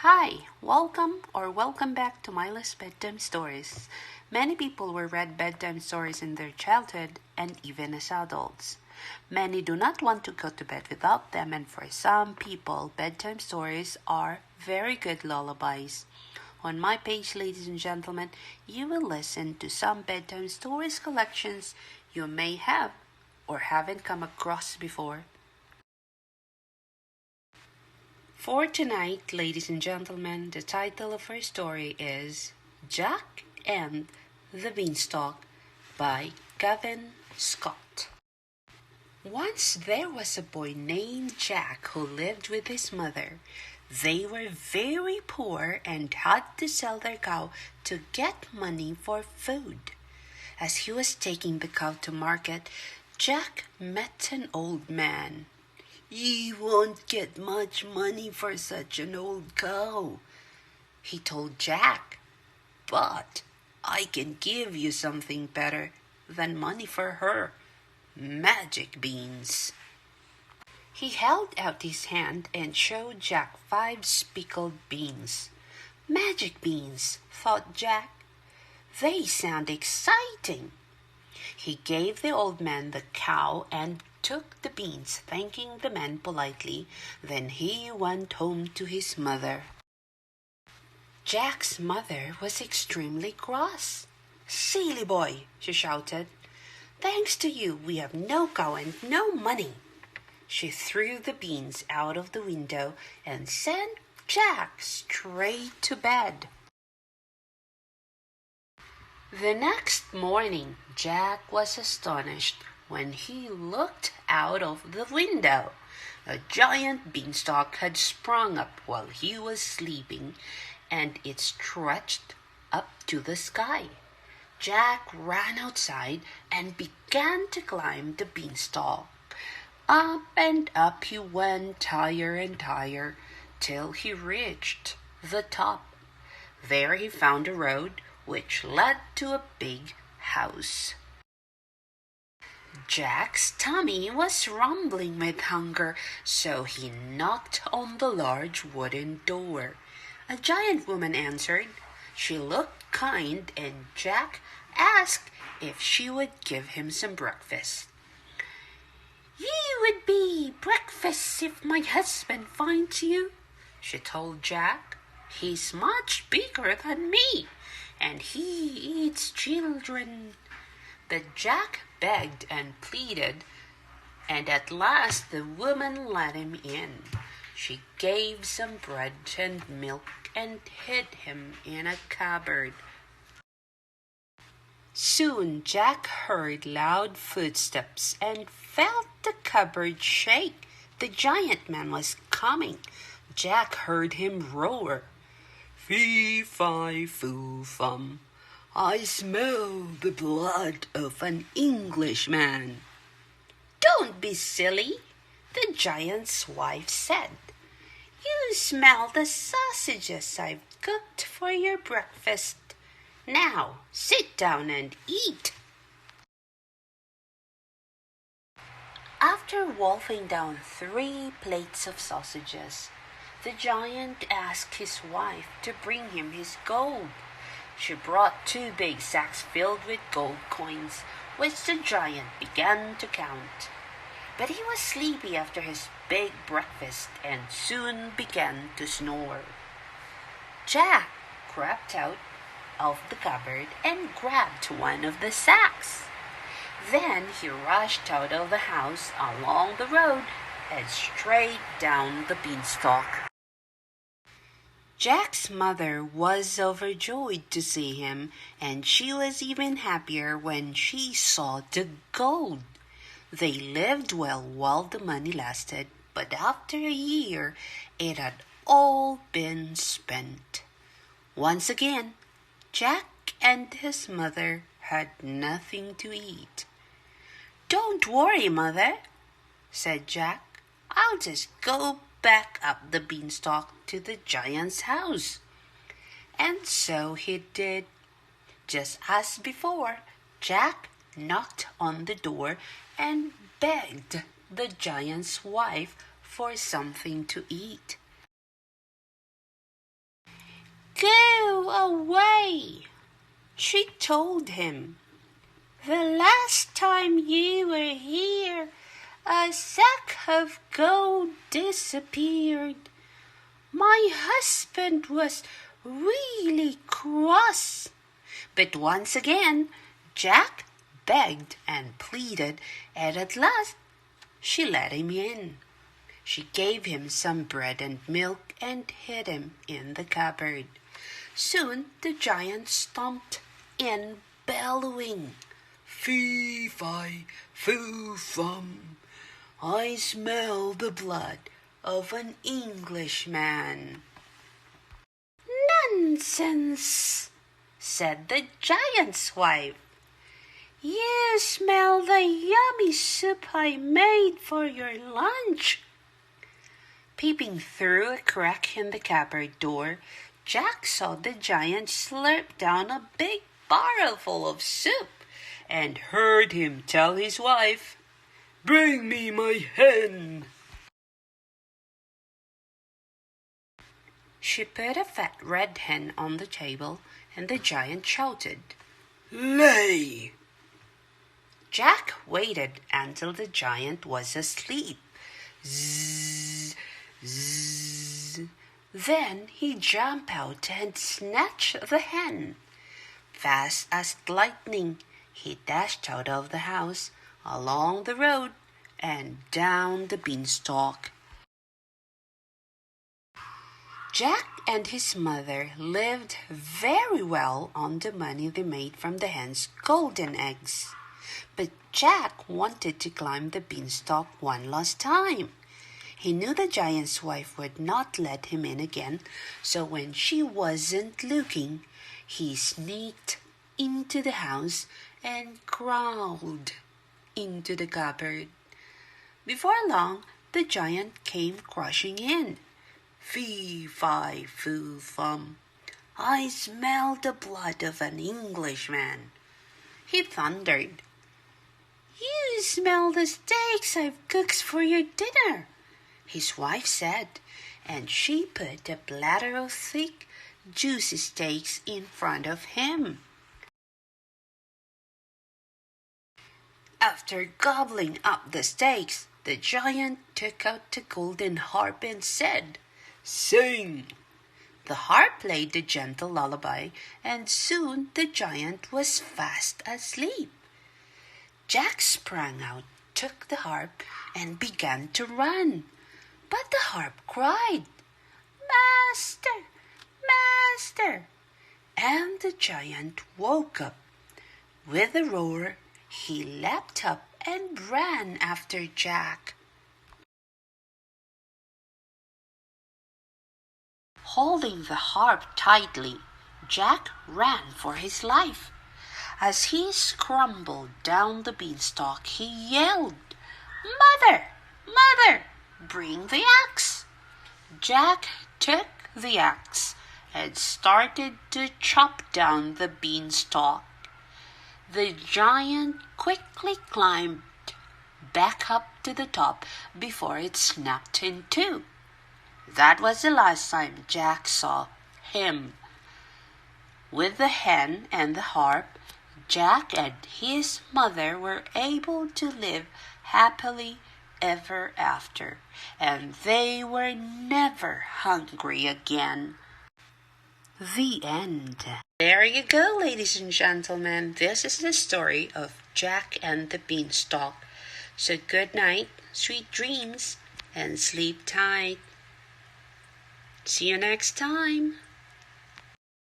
Hi, welcome back to MAYLA'S Bedtime Stories. Many people will read bedtime stories in their childhood and even as adults. Many do not want to go to bed without them, and for some people, bedtime stories are very good lullabies. On my page, ladies and gentlemen, you will listen to some bedtime stories collections you may have or haven't come across before. For tonight, ladies and gentlemen, the title of our story is Jack and the Beanstalk by Gavin Scott. Once there was a boy named Jack who lived with his mother. They were very poor and had to sell their cow to get money for food. As he was taking the cow to market, Jack met an old man. "You won't get much money for such an old cow," he told Jack. "But I can give you something better than money for her. Magic beans." He held out his hand and showed Jack 5 speckled beans. Magic beans, thought Jack. They sound exciting. He gave the old man the cow and took the beans, thanking the man politely. Then he went home to his mother. Jack's mother was extremely cross. "Silly boy," she shouted. "Thanks to you, we have no cow and no money." She threw the beans out of the window and sent Jack straight to bed. The next morning, Jack was astonished when he looked out of the window. A giant beanstalk had sprung up while he was sleeping, and it stretched up to the sky. Jack ran outside and began to climb the beanstalk. Up and up he went, higher and higher, till he reached the top. There he found a road which led to a big house. Jack's tummy was rumbling with hunger, so he knocked on the large wooden door. A giant woman answered. She looked kind, and Jack asked if she would give him some breakfast. "You would be breakfast if my husband finds you," she told Jack. "He's much bigger than me, and he eats children." But Jack begged and pleaded, and at last the woman let him in. She gave some bread and milk and hid him in a cupboard. Soon Jack heard loud footsteps and felt the cupboard shake. The giant man was coming. Jack heard him roar. "Fee-fi-foo-fum, I smell the blood of an Englishman." "Don't be silly," the giant's wife said. "You smell the sausages I've cooked for your breakfast. Now sit down and eat." After wolfing down 3 plates of sausages, the giant asked his wife to bring him his gold. She brought 2 big sacks filled with gold coins, which the giant began to count. But he was sleepy after his big breakfast and soon began to snore. Jack crept out of the cupboard and grabbed one of the sacks. Then he rushed out of the house, along the road, and straight down the beanstalk. Jack's mother was overjoyed to see him, and she was even happier when she saw the gold. They lived well while the money lasted, but after a year, it had all been spent. Once again, Jack and his mother had nothing to eat. "Don't worry, Mother," said Jack. "I'll just go back up the beanstalk to the giant's house." And so he did. Just as before, Jack knocked on the door and begged the giant's wife for something to eat. away," she told him. "The last time you were here, a sack of gold disappeared. My husband was really cross." But once again, Jack begged and pleaded, and at last she let him in. She gave him some bread and milk and hid him in the cupboard. Soon the giant stomped in, bellowing, "Fee-fi-foo-fum, I smell the blood of an Englishman." "Nonsense," said the giant's wife. "You smell the yummy soup I made for your lunch." Peeping through a crack in the cupboard door, Jack saw the giant slurp down a big barrelful of soup and heard him tell his wife, "Bring me my hen." She put a fat red hen on the table, and the giant shouted, "Lay!" Jack waited until the giant was asleep. Zzz, zzz. Then he jumped out and snatched the hen. Fast as lightning, he dashed out of the house, along the road, and down the beanstalk. Jack and his mother lived very well on the money they made from the hen's golden eggs. But Jack wanted to climb the beanstalk one last time. He knew the giant's wife would not let him in again, so when she wasn't looking, he sneaked into the house and crawled into the cupboard. Before long, the giant came crashing in. "Fee-fi-foo-fum, I smell the blood of an Englishman," he thundered. "You smell the steaks I've cooked for your dinner," his wife said, and she put a platter of thick, juicy steaks in front of him. After gobbling up the steaks, the giant took out the golden harp and said, "Sing!" The harp played the gentle lullaby, and soon the giant was fast asleep. Jack sprang out, took the harp, and began to run. But the harp cried, "Master! Master!" And the giant woke up. With a roar, he leapt up and ran after Jack. Holding the harp tightly, Jack ran for his life. As he scrambled down the beanstalk, he yelled, "Mother! Mother! Bring the axe!" Jack took the axe and started to chop down the beanstalk. The giant quickly climbed back up to the top before it snapped in two. That was the last time Jack saw him. With the hen and the harp, Jack and his mother were able to live happily ever after, and they were never hungry again. The end. There you go, ladies and gentlemen. This is the story of Jack and the Beanstalk. So good night, sweet dreams, and sleep tight. See you next time.